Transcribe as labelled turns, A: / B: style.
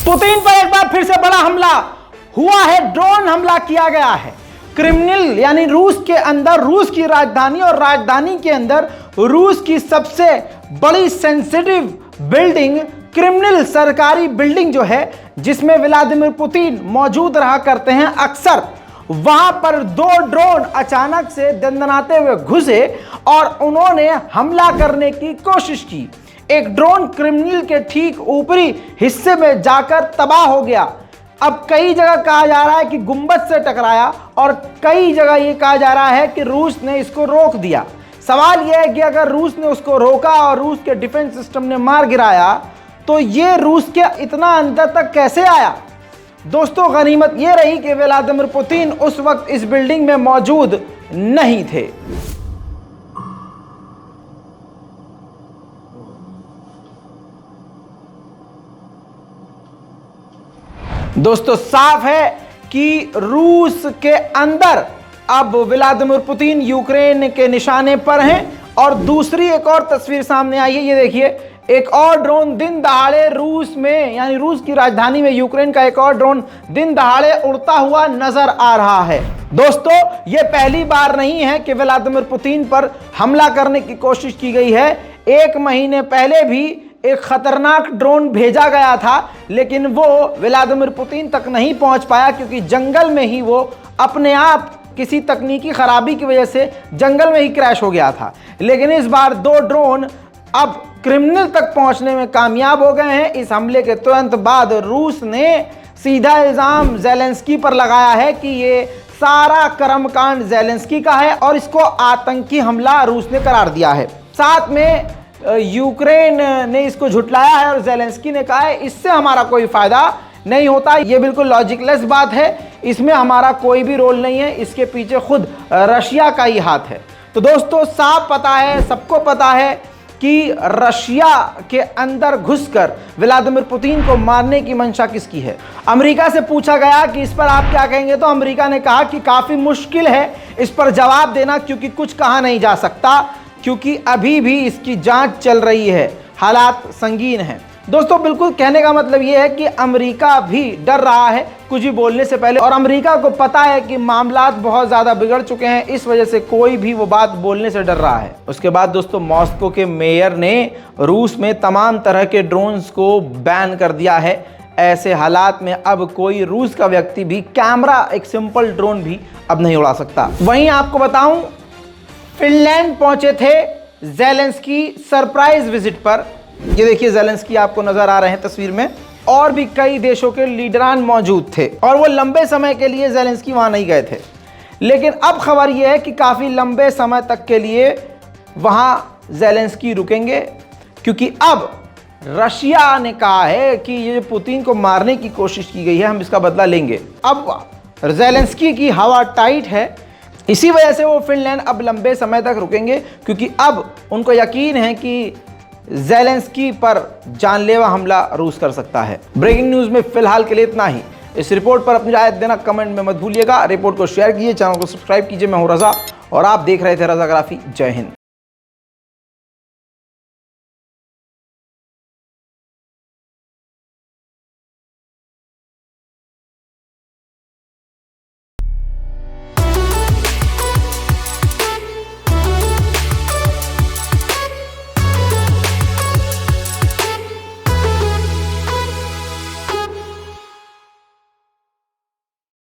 A: Putin पर एक बार फिर से बड़ा हमला हुआ है, ड्रोन हमला किया गया है। क्रिमिनल यानी रूस के अंदर, रूस की राजधानी और राजधानी के अंदर रूस की सबसे बड़ी सेंसिटिव बिल्डिंग, क्रिमिनल सरकारी बिल्डिंग जो है जिसमें व्लादिमीर पुतिन मौजूद रहा करते हैं अक्सर, वहां पर दो ड्रोन अचानक से दंदनाते हुए घुसे और उन्होंने हमला करने की कोशिश की। एक ड्रोन क्रिमिनल के ठीक ऊपरी हिस्से में जाकर तबाह हो गया। अब कई जगह कहा जा रहा है कि गुंबद से टकराया और कई जगह यह कहा जा रहा है कि रूस ने इसको रोक दिया। सवाल यह है कि अगर रूस ने उसको रोका और रूस के डिफेंस सिस्टम ने मार गिराया तो यह रूस के इतना अंदर तक कैसे आया। दोस्तों, गनीमत यह रही कि व्लादिमीर पुतिन उस वक्त इस बिल्डिंग में मौजूद नहीं थे। दोस्तों, साफ है कि रूस के अंदर अब व्लादिमीर पुतिन यूक्रेन के निशाने पर हैं। और दूसरी एक और तस्वीर सामने आई है, ये देखिए, एक और ड्रोन दिन दहाड़े रूस में, यानी रूस की राजधानी में यूक्रेन का एक और ड्रोन दिन दहाड़े उड़ता हुआ नजर आ रहा है। दोस्तों, ये पहली बार नहीं है कि व्लादिमीर पुतिन पर हमला करने की कोशिश की गई है। 1 महीने पहले भी एक खतरनाक ड्रोन भेजा गया था, लेकिन वो व्लादिमीर पुतिन तक नहीं पहुंच पाया क्योंकि जंगल में ही वो अपने आप किसी तकनीकी खराबी की वजह से जंगल में ही क्रैश हो गया था। लेकिन इस बार 2 ड्रोन अब क्रिमिनल तक पहुंचने में कामयाब हो गए हैं। इस हमले के तुरंत बाद रूस ने सीधा इल्जाम ज़ेलेंस्की पर लगाया है कि ये सारा कर्मकांड ज़ेलेंस्की का है और इसको आतंकी हमला रूस ने करार दिया है। साथ में यूक्रेन ने इसको झुटलाया है और ज़ेलेंस्की ने कहा है इससे हमारा कोई फायदा नहीं होता। ये बिल्कुल लॉजिकलेस बात है, इसमें हमारा कोई भी रोल नहीं है, इसके पीछे खुद रशिया का ही हाथ है। तो दोस्तों, साफ पता है, सबको पता है कि रशिया के अंदर घुसकर व्लादिमीर पुतिन को मारने की मंशा किसकी है। अमेरिका से पूछा गया कि इस पर आप क्या कहेंगे, तो अमेरिका ने कहा कि काफ़ी मुश्किल है इस पर जवाब देना क्योंकि कुछ कहा नहीं जा सकता, क्योंकि अभी भी इसकी जांच चल रही है, हालात संगीन हैं। दोस्तों, बिल्कुल कहने का मतलब यह है कि अमेरिका भी डर रहा है कुछ भी बोलने से पहले, और अमेरिका को पता है कि मामलात बहुत ज़्यादा बिगड़ चुके हैं, इस वजह से कोई भी वो बात बोलने से डर रहा है। उसके बाद दोस्तों, मॉस्को के मेयर ने रूस में तमाम तरह के ड्रोन्स को बैन कर दिया है। ऐसे हालात में अब कोई रूस का व्यक्ति भी कैमरा, एक सिंपल ड्रोन भी अब नहीं उड़ा सकता। वहीं आपको बताऊं, फिनलैंड पहुंचे थे ज़ेलेंस्की सरप्राइज विजिट पर। ये देखिए, ज़ेलेंस्की आपको नजर आ रहे हैं तस्वीर में, और भी कई देशों के लीडरान मौजूद थे और वो लंबे समय के लिए ज़ेलेंस्की वहां नहीं गए थे। लेकिन अब खबर यह है कि काफ़ी लंबे समय तक के लिए वहां ज़ेलेंस्की रुकेंगे, क्योंकि अब रशिया ने कहा है कि ये पुतिन को मारने की कोशिश की गई है, हम इसका बदला लेंगे। अब ज़ेलेंस्की की हवा टाइट है, इसी वजह से वो फिनलैंड अब लंबे समय तक रुकेंगे, क्योंकि अब उनको यकीन है कि ज़ेलेंस्की पर जानलेवा हमला रूस कर सकता है। ब्रेकिंग न्यूज़ में फिलहाल के लिए इतना ही। इस रिपोर्ट पर अपनी राय देना कमेंट में मत भूलिएगा। रिपोर्ट को शेयर कीजिए, चैनल को सब्सक्राइब कीजिए। मैं हूं रज़ा और आप देख रहे थे रज़ाग्राफी। जय हिंद।